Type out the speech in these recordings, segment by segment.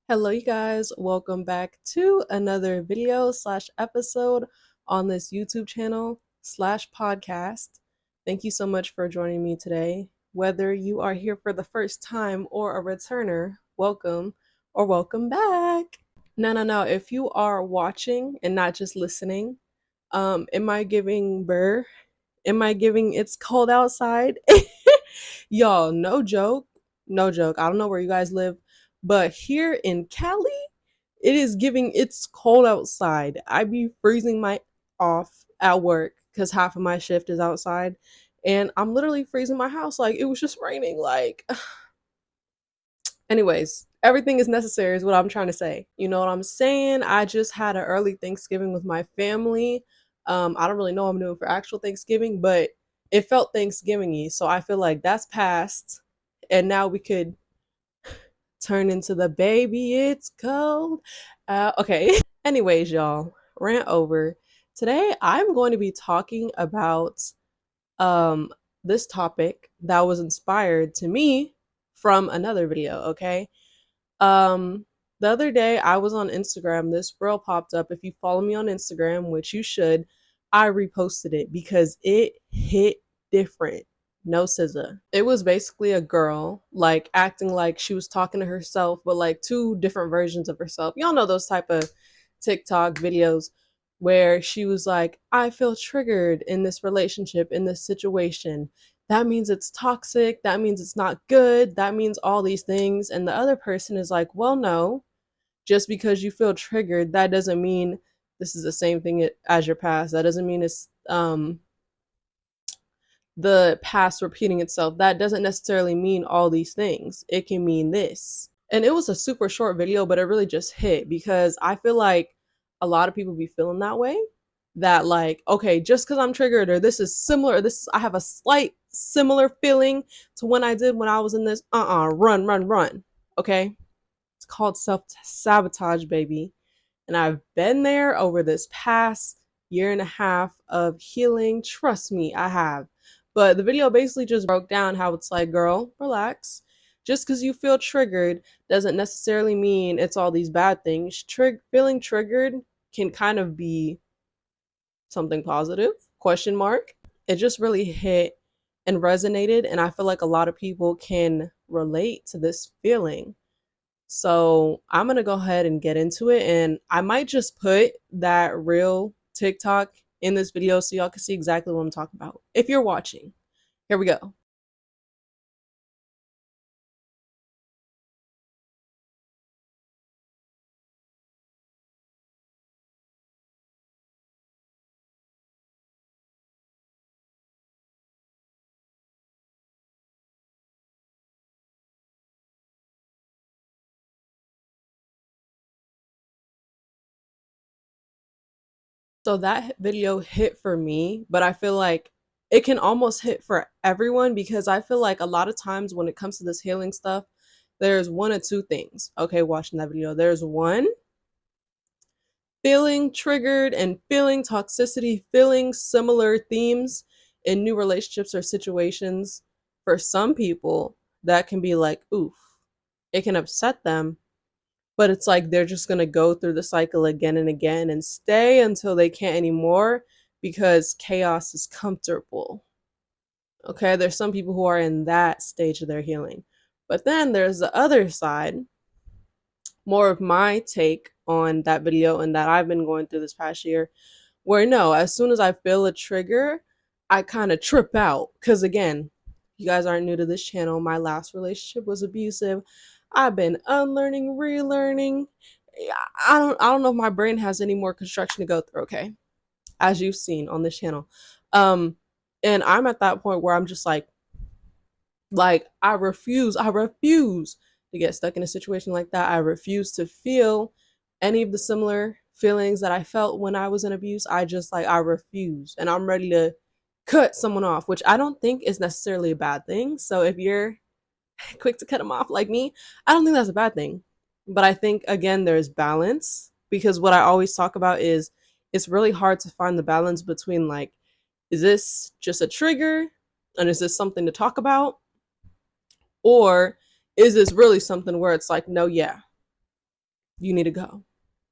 Hello, you guys. Welcome back to another video slash episode on this YouTube channel slash podcast. Thank you so much for joining me today. Whether you are here for the first time or a returner, welcome or welcome back. No. If you are watching and not just listening, am I giving burr? Am I giving it's cold outside? Y'all, no joke. No joke. I don't know where you guys live, but here in Cali, it is giving it's cold outside. I be freezing my off at work because half of my shift is outside. And I'm literally freezing my house like it was just raining. Anyways, everything is necessary is what I'm trying to say. You know what I'm saying? I just had an early Thanksgiving with my family. I don't really know what I'm doing for actual Thanksgiving, but it felt Thanksgiving-y. So I feel like that's past. And now we could turn into the baby, it's cold. Okay. Anyways, y'all, rant over. Today I'm going to be talking about um this topic that was inspired to me from another video, okay? Um the other day I was on Instagram, this reel popped up. If you follow me on Instagram, which you should, I reposted it because it hit different. No scissor. It was basically a girl like acting like she was talking to herself, but like two different versions of herself. Y'all know those type of TikTok videos where she was like, I feel triggered in this relationship, in this situation. That means it's toxic. That means it's not good. That means all these things. And the other person is like, well, no, just because you feel triggered, that doesn't mean this is the same thing as your past. That doesn't mean it's the past repeating itself. That doesn't necessarily mean all these things. It can mean this. And it was a super short video, but it really just hit because I feel like a lot of people be feeling that way. That like, okay, just because I'm triggered or this is similar, or I have a slight similar feeling to when I did when I was in this, run. Okay? It's called self-sabotage, baby. And I've been there over this past year and a half of healing. Trust me, I have. But the video basically just broke down how it's like, girl, relax. Just because you feel triggered doesn't necessarily mean it's all these bad things. Feeling triggered can kind of be something positive, question mark. It just really hit and resonated. And I feel like a lot of people can relate to this feeling. So I'm going to go ahead and get into it. And I might just put that real TikTok in this video so y'all can see exactly what I'm talking about. If you're watching, here we go. So that video hit for me, but I feel like it can almost hit for everyone because I feel like a lot of times when it comes to this healing stuff, there's one or two things. Okay, watching that video. There's one, feeling triggered and feeling toxicity, feeling similar themes in new relationships or situations. For some people, that can be like, oof, it can upset them, but it's like they're just going to go through the cycle again and again and stay until they can't anymore because chaos is comfortable. Okay, there's some people who are in that stage of their healing. But then there's the other side, more of my take on that video and that I've been going through this past year, where no, as soon as I feel a trigger, I kind of trip out. Because again, you guys aren't new to this channel. My last relationship was abusive. I've been unlearning, relearning. I don't know if my brain has any more construction to go through, okay? As you've seen on this channel. Um, and I'm at that point where I'm just like I refuse to get stuck in a situation like that. I refuse to feel any of the similar feelings that I felt when I was in abuse. I refuse, and I'm ready to cut someone off, which I don't think is necessarily a bad thing. So if you're quick to cut them off like me, I don't think that's a bad thing. But I think again there's balance, because what I always talk about is it's really hard to find the balance between like, is this just a trigger and is this something to talk about, or is this really something where it's like, no, yeah, you need to go,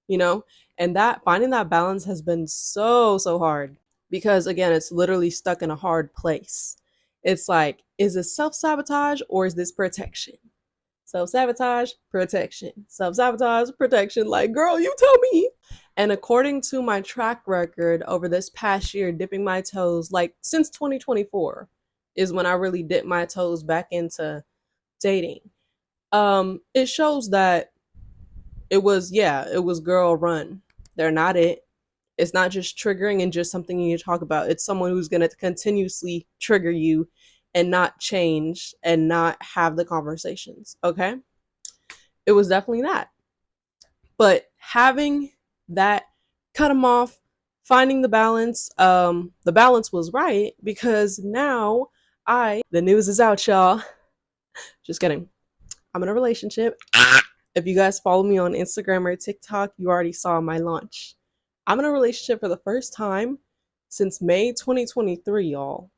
you know? And that finding that balance has been so hard because again, it's literally stuck in a hard place. It's like, is this self-sabotage or is this protection? Self-sabotage, protection. Self-sabotage, protection. Like, girl, you tell me. And according to my track record over this past year, dipping my toes, like since 2024 is when I really dipped my toes back into dating. It shows that it was girl run. They're not it. It's not just triggering and just something you need to talk about. It's someone who's going to continuously trigger you and not change and not have the conversations. Okay. It was definitely that. But having that, cut them off, finding the balance was right because now the news is out, y'all. Just kidding. I'm in a relationship. If you guys follow me on Instagram or TikTok, you already saw my launch. I'm in a relationship for the first time since May 2023, y'all.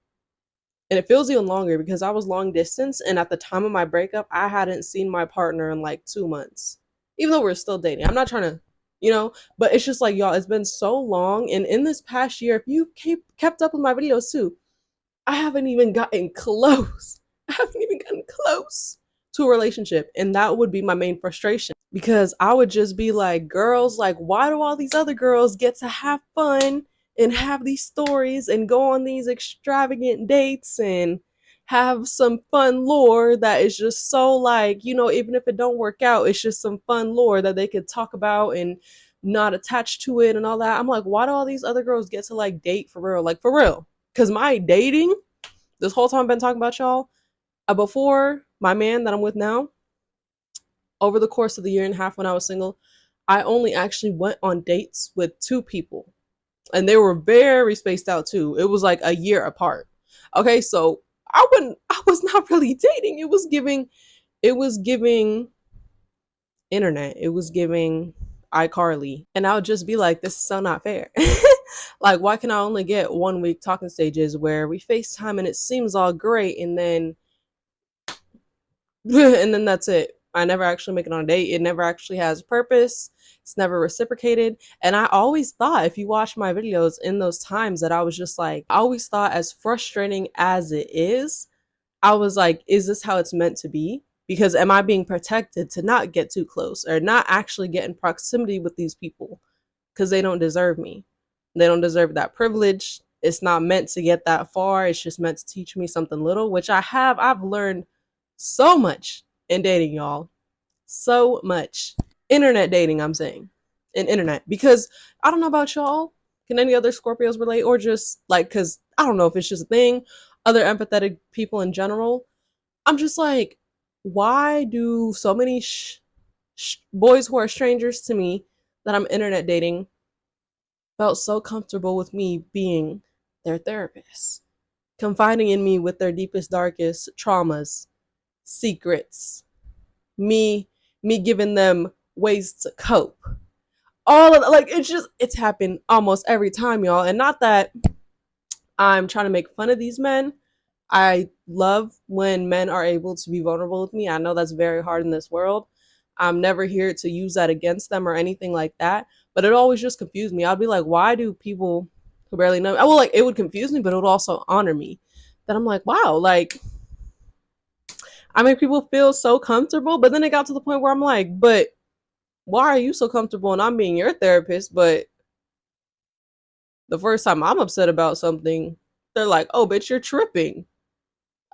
And it feels even longer because I was long distance. And at the time of my breakup, I hadn't seen my partner in like 2 months, even though we're still dating. I'm not trying to, but it's just like, y'all, it's been so long. And in this past year, if you kept up with my videos too, I haven't even gotten close. I haven't even gotten close to a relationship. And that would be my main frustration because I would just be like, girls, like, why do all these other girls get to have fun and have these stories and go on these extravagant dates and have some fun lore that is just so like, even if it don't work out, it's just some fun lore that they could talk about and not attached to it and all that. I'm like, why do all these other girls get to like date for real? Like for real. Because my dating, this whole time I've been talking about y'all, before my man that I'm with now, over the course of the year and a half when I was single, I only actually went on dates with 2 people. And they were very spaced out too. It was like a year apart. Okay, so I was not really dating. It was giving internet. It was giving iCarly. And I would just be like, this is so not fair. Like, why can I only get 1 week talking stages where we FaceTime and it seems all great and then and then that's it. I never actually make it on a date. It never actually has purpose. It's never reciprocated. And I always thought, if you watch my videos in those times, that I was just like, I always thought, as frustrating as it is, I was like, is this how it's meant to be? Because am I being protected to not get too close or not actually get in proximity with these people? Because they don't deserve me. They don't deserve that privilege. It's not meant to get that far. It's just meant to teach me something little, which I have. I've learned so much in dating, y'all. So much. Internet dating, I'm saying. In internet. Because I don't know about y'all. Can any other Scorpios relate? Or just like, because I don't know if it's just a thing. Other empathetic people in general. I'm just like, why do so many boys who are strangers to me that I'm internet dating felt so comfortable with me being their therapist? Confiding in me with their deepest, darkest traumas, secrets, me giving them ways to cope. All of like it's happened almost every time, y'all. And not that I'm trying to make fun of these men. I love when men are able to be vulnerable with me. I know that's very hard in this world. I'm never here to use that against them or anything like that. But it always just confused me. I'd be like, why do people who barely know me? Well, like it would confuse me, but it would also honor me. That I'm like, wow, like I make people feel so comfortable. But then it got to the point where I'm like, but why are you so comfortable and I'm being your therapist? But the first time I'm upset about something, they're like, oh, bitch, you're tripping.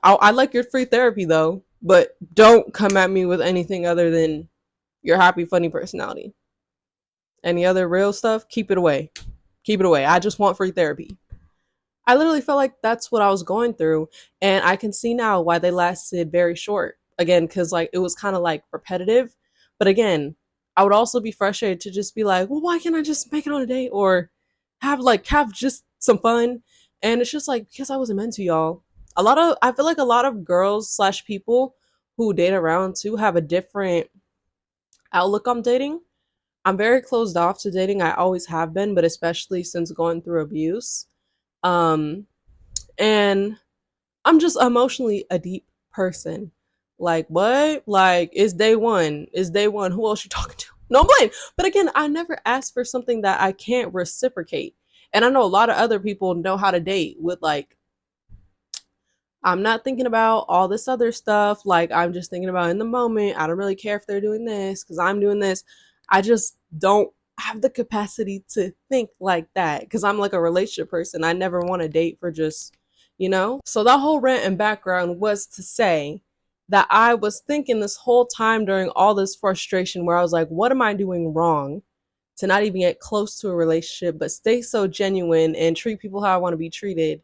I like your free therapy though, but don't come at me with anything other than your happy, funny personality. Any other real stuff, keep it away. Keep it away. I just want free therapy. I literally felt like that's what I was going through. And I can see now why they lasted very short. Again, because like it was kind of like repetitive. But again, I would also be frustrated to just be like, well, why can't I just make it on a date or have just some fun? And it's just like because I wasn't meant to, y'all. I feel like a lot of girls slash people who date around too have a different outlook on dating. I'm very closed off to dating. I always have been, but especially since going through abuse. Um, and I'm just emotionally a deep person. Like what? Like it's day one. It's day one. Who else you talking to? No blame. But again, I never asked for something that I can't reciprocate. And I know a lot of other people know how to date with like, I'm not thinking about all this other stuff. Like, I'm just thinking about in the moment. I don't really care if they're doing this because I'm doing this. I just don't have the capacity to think like that because I'm like a relationship person. I never want to date for just, you know? So that whole rant and background was to say that I was thinking this whole time during all this frustration where I was like, what am I doing wrong to not even get close to a relationship, but stay so genuine and treat people how I want to be treated?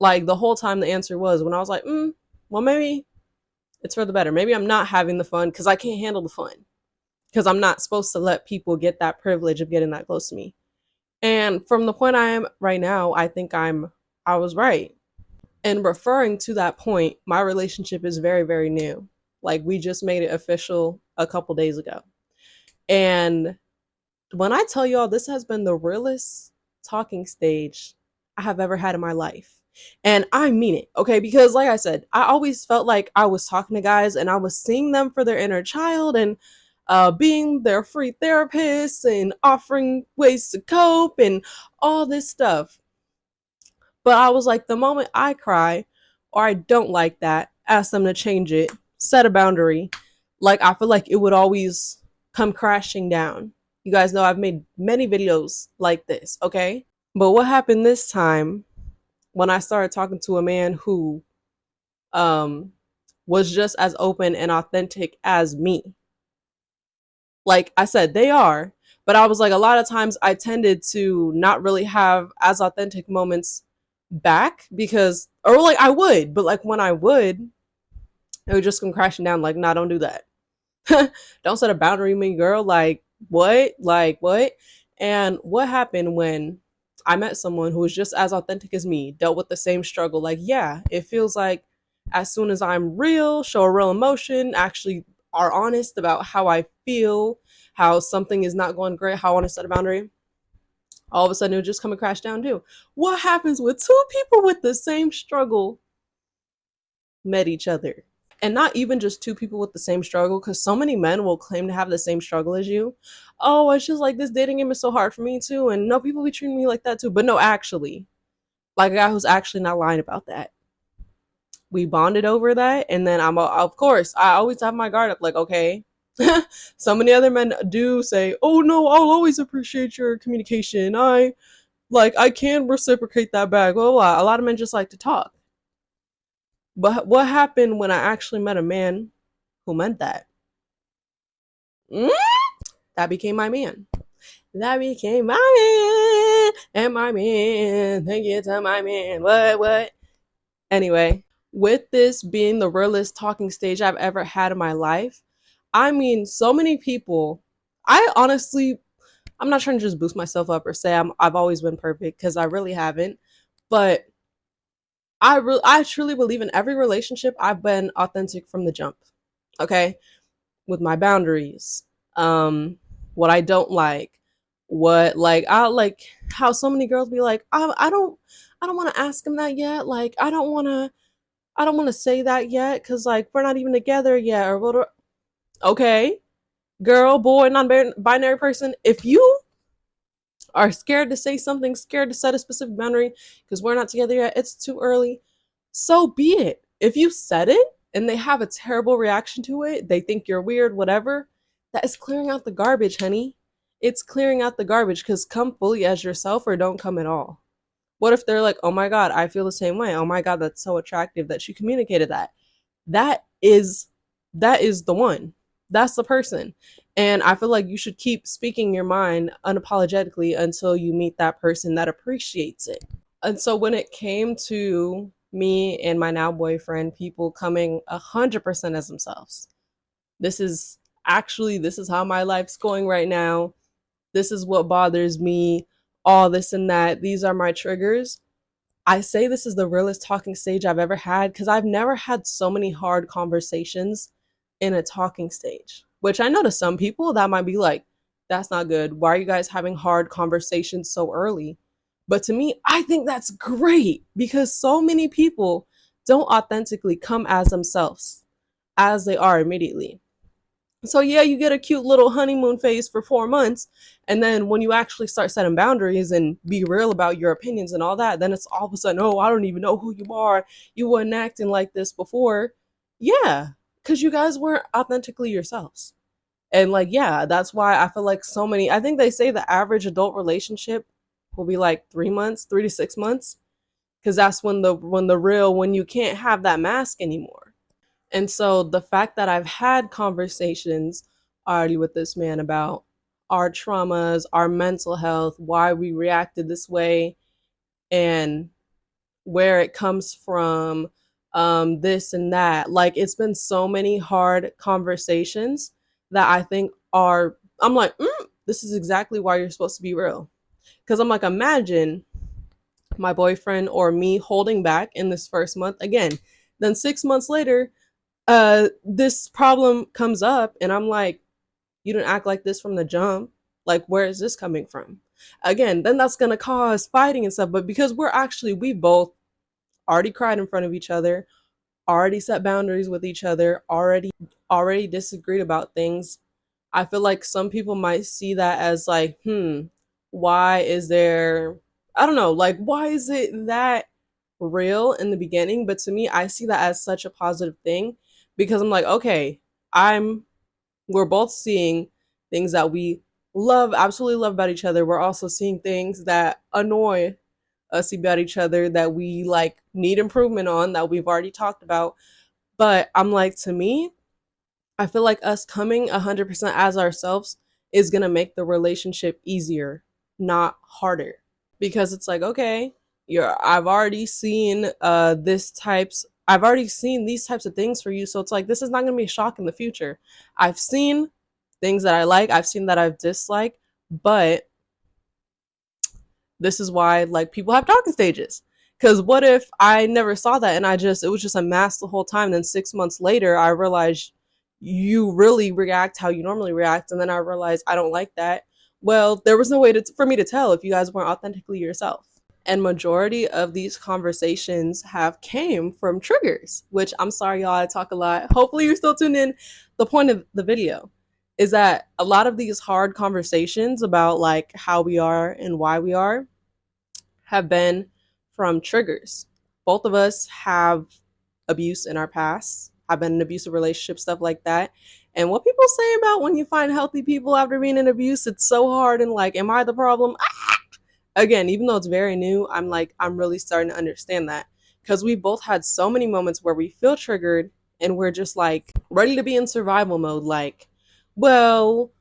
Like the whole time the answer was when I was like, well, maybe it's for the better. Maybe I'm not having the fun because I can't handle the fun because I'm not supposed to let people get that privilege of getting that close to me. And from the point I am right now, I think I was right. And referring to that point, my relationship is very, very new. Like we just made it official a couple days ago. And when I tell y'all this has been the realest talking stage I have ever had in my life. And I mean it, okay? Because like I said, I always felt like I was talking to guys and I was seeing them for their inner child and being their free therapists and offering ways to cope and all this stuff. But I was like, the moment I cry or I don't like that, ask them to change it, set a boundary. Like, I feel like it would always come crashing down. You guys know I've made many videos like this, okay? But what happened this time when I started talking to a man who um, was just as open and authentic as me? Like I said, they are. But I was like, a lot of times I tended to not really have as authentic moments back because, or like I would, but like when I would, it would just come crashing down. Like, nah, don't do that. Don't set a boundary, me girl. Like, what? Like, what? And what happened when I met someone who was just as authentic as me, dealt with the same struggle? Like, yeah, it feels like as soon as I'm real, show a real emotion, actually are honest about how I feel, how something is not going great, how I want to set a boundary, all of a sudden it would just come and crash down too. What happens when two people with the same struggle met each other? And not even just two people with the same struggle, because so many men will claim to have the same struggle as you. Oh, it's just like this dating game is so hard for me too, and no, people be treating me like that too. But no, actually, like a guy who's actually not lying about that. We bonded over that, and then of course, I always have my guard up, like, okay. So many other men do say, oh no, I'll always appreciate your communication. I can reciprocate that back. Blah, blah, blah. A lot of men just like to talk. But what happened when I actually met a man who meant that? Mm? That became my man. That became my man. And my man. Thank you to my man. What? Anyway, with this being the realest talking stage I've ever had in my life, I mean, so many people, I honestly, I'm not trying to just boost myself up or say I've always been perfect because I really haven't. But I truly believe in every relationship I've been authentic from the jump. Okay, with my boundaries, what I don't like, what like I like how so many girls be like, I don't want to ask him that yet. Like I don't want to say that yet because like we're not even together yet or what. Okay, girl, boy, non-binary person, if you are scared to say something, scared to set a specific boundary because we're not together yet, it's too early, so be it. If you said it and they have a terrible reaction to it, they think you're weird, whatever, that is clearing out the garbage, honey. It's clearing out the garbage because come fully as yourself or don't come at all. What if they're like, oh my God, I feel the same way. Oh my God, that's so attractive that she communicated that. That is that is the one. That's the person. And I feel like you should keep speaking your mind unapologetically until you meet that person that appreciates it. And so when it came to me and my now boyfriend, people coming 100% as themselves. This is how my life's going right now. This is what bothers me, all this and that. These are my triggers. I say this is the realest talking stage I've ever had because I've never had so many hard conversations in a talking stage, which I know to some people that might be like, that's not good. Why are you guys having hard conversations so early? But to me, I think that's great because so many people don't authentically come as themselves as they are immediately. So yeah, you get a cute little honeymoon phase for 4 months, and then when you actually start setting boundaries and be real about your opinions and all that, then it's all of a sudden, oh, I don't even know who you are. You weren't acting like this before. Yeah, because you guys weren't authentically yourselves. And like, yeah, that's why I feel like so many. I think they say the average adult relationship will be like 3 months, 3 to 6 months, because that's when you can't have that mask anymore. And so the fact that I've had conversations already with this man about our traumas, our mental health, why we reacted this way, and where it comes from, this and that. Like, it's been so many hard conversations that I think are, I'm like, this is exactly why you're supposed to be real. Because I'm like, imagine my boyfriend or me holding back in this first month again. Then 6 months later, this problem comes up and I'm like, you didn't act like this from the jump. Like, where is this coming from? Again, then that's gonna cause fighting and stuff. But because we both already cried in front of each other, already set boundaries with each other, already disagreed about things. I feel like some people might see that as like, why is there, I don't know, like, why is it that real in the beginning? But to me, I see that as such a positive thing because I'm like, okay, I'm we're both seeing things that we absolutely love about each other. We're also seeing things that annoy us about each other that we like need improvement on that we've already talked about. But I'm like, to me, I feel like us coming 100% as ourselves is going to make the relationship easier, not harder. Because it's like, okay, I've already seen these types of things for you, so it's like this is not going to be a shock in the future. I've seen things that I like, I've seen that I've disliked, but this is why like people have talking stages. Because what if I never saw that and it was just a mask the whole time? Then 6 months later, I realized you really react how you normally react, and then I realized I don't like that. Well, there was no way for me to tell if you guys weren't authentically yourself. And majority of these conversations have came from triggers, which I'm sorry, y'all, I talk a lot. Hopefully you're still tuned in. The point of the video is that a lot of these hard conversations about like how we are and why we are have been from triggers. Both of us have abuse in our past, have been in abusive relationships, stuff like that. And what people say about when you find healthy people after being in abuse, it's so hard. And like, am I the problem? Again, even though it's very new, I'm really starting to understand that because we both had so many moments where we feel triggered and we're just like ready to be in survival mode. Like, well,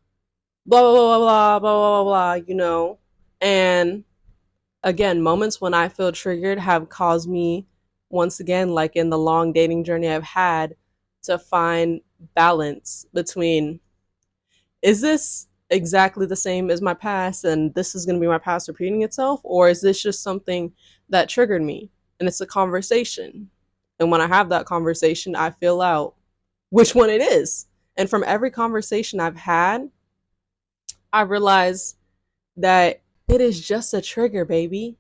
blah, blah, blah, blah, blah, blah, blah, blah. And again, moments when I feel triggered have caused me, once again, like in the long dating journey I've had, to find balance between, is this exactly the same as my past and this is going to be my past repeating itself, or is this just something that triggered me and it's a conversation, and when I have that conversation I feel out which one it is. And from every conversation I've had, I realize that it is just a trigger, baby.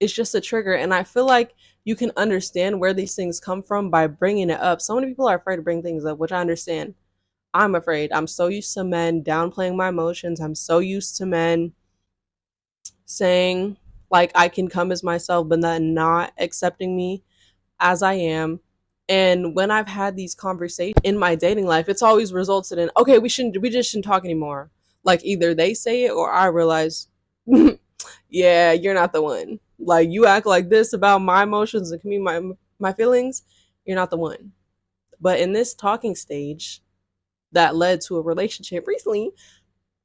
It's just a trigger. And I feel like you can understand where these things come from by bringing it up. So many people are afraid to bring things up, which I understand. I'm afraid. I'm so used to men downplaying my emotions. I'm so used to men saying like I can come as myself, but then not accepting me as I am. And when I've had these conversations in my dating life, it's always resulted in, okay, we just shouldn't talk anymore. Like either they say it or I realize, yeah, you're not the one. Like you act like this about my emotions and my feelings, you're not the one. But in this talking stage that led to a relationship recently,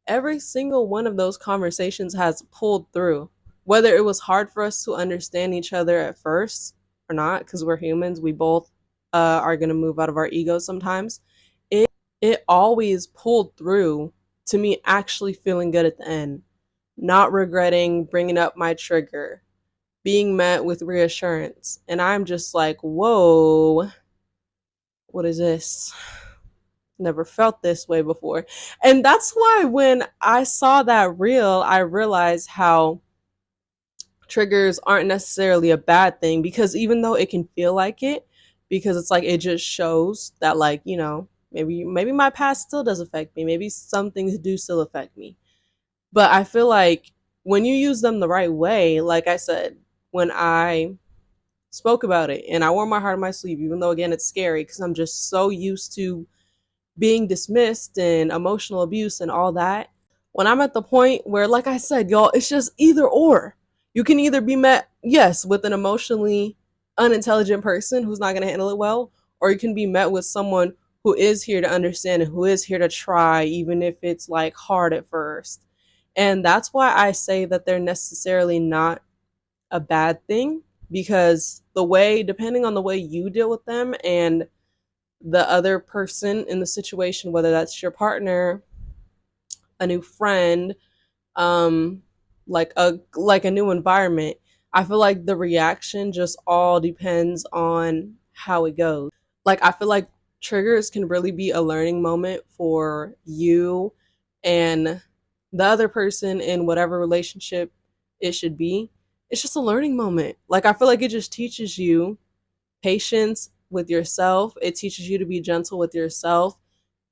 every single one of those conversations has pulled through. Whether it was hard for us to understand each other at first or not, because we're humans, we both are going to move out of our egos sometimes. It always pulled through to me actually feeling good at the end, not regretting bringing up my trigger, being met with reassurance. And I'm just like, whoa, what is this? Never felt this way before. And that's why when I saw that reel, I realized how triggers aren't necessarily a bad thing, because even though it can feel like it, because it's like it just shows that, like, Maybe my past still does affect me. Maybe some things do still affect me. But I feel like when you use them the right way, like I said, when I spoke about it and I wore my heart on my sleeve, even though again it's scary because I'm just so used to being dismissed and emotional abuse and all that. When I'm at the point where, like I said, y'all, it's just either or. You can either be met, yes, with an emotionally unintelligent person who's not going to handle it well, or you can be met with someone who is here to understand and who is here to try, even if it's like hard at first. And that's why I say that they're necessarily not a bad thing, because the way, depending on the way you deal with them and the other person in the situation, whether that's your partner, a new friend, um, like a new environment, I feel like the reaction just all depends on how it goes. Like I feel like triggers can really be a learning moment for you and the other person in whatever relationship it should be. It's just a learning moment. Like I feel like it just teaches you patience with yourself. It teaches you to be gentle with yourself,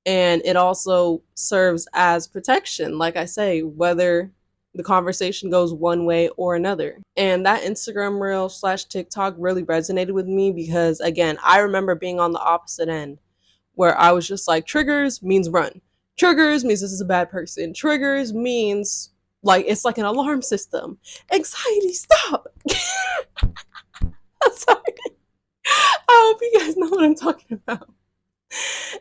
and it also serves as protection, like I say, whether the conversation goes one way or another. And that Instagram reel slash TikTok really resonated with me because, again, I remember being on the opposite end where I was just like, triggers means run. Triggers means this is a bad person. Triggers means like it's like an alarm system. Anxiety, stop. I'm sorry. I hope you guys know what I'm talking about.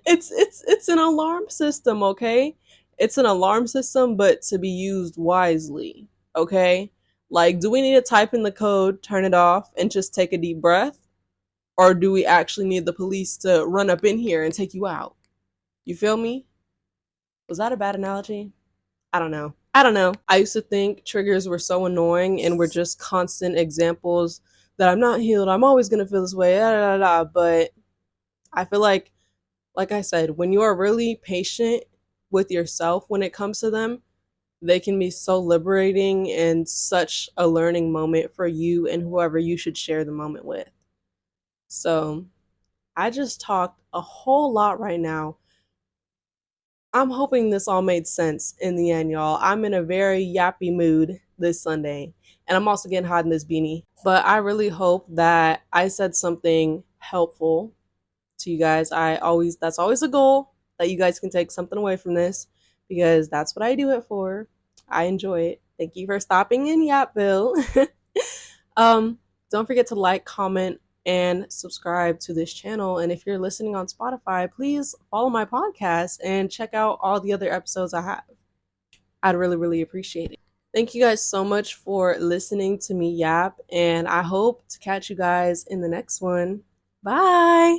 It's an alarm system, okay? It's an alarm system, but to be used wisely, okay? Like, do we need to type in the code, turn it off, and just take a deep breath? Or do we actually need the police to run up in here and take you out? You feel me? Was that a bad analogy? I don't know. I don't know. I used to think triggers were so annoying and were just constant examples that I'm not healed, I'm always gonna feel this way, da, da, da, da. But I feel like I said, when you are really patient with yourself when it comes to them, they can be so liberating and such a learning moment for you and whoever you should share the moment with. So, I just talked a whole lot right now. I'm hoping this all made sense in the end, y'all. I'm in a very yappy mood this Sunday, and I'm also getting hot in this beanie. But I really hope that I said something helpful to you guys. That's always a goal, that you guys can take something away from this, because that's what I do it for. I enjoy it. Thank you for stopping in, Yapville. um, don't forget to like, comment, and subscribe to this channel. And if you're listening on Spotify, please follow my podcast and check out all the other episodes I have. I'd really, really appreciate it. Thank you guys so much for listening to me yap, and I hope to catch you guys in the next one. Bye.